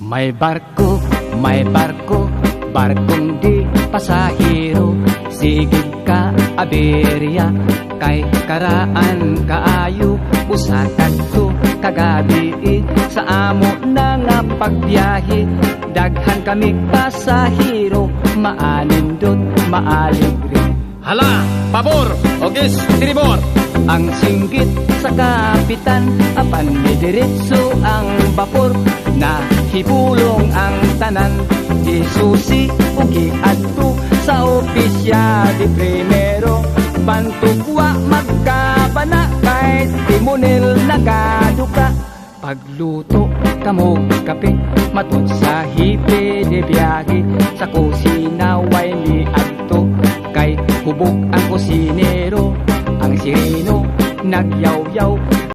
May barko, barkong di pasahero. Sigig ka, aberya, kay karaan kaayo. Usatag to, kagabi, sa amo na nga pagbiyahe. Daghan kami pasahero, maalindot, maaligre. Hala, pabor, ogis, tribor. Ang singgit sa kapitan, apan may diretso ang bapor. Nahibulong ang tanan, isusi ugi adto sa opisya di primero. Bantugwa magkabana, kahit timonel nagaduka. Pagluto kamog kape, matod sa hipe de biyahe. Sa kusina way ni adto, kay hubog ang kusinero. Ang sireno nagyaw-yaw,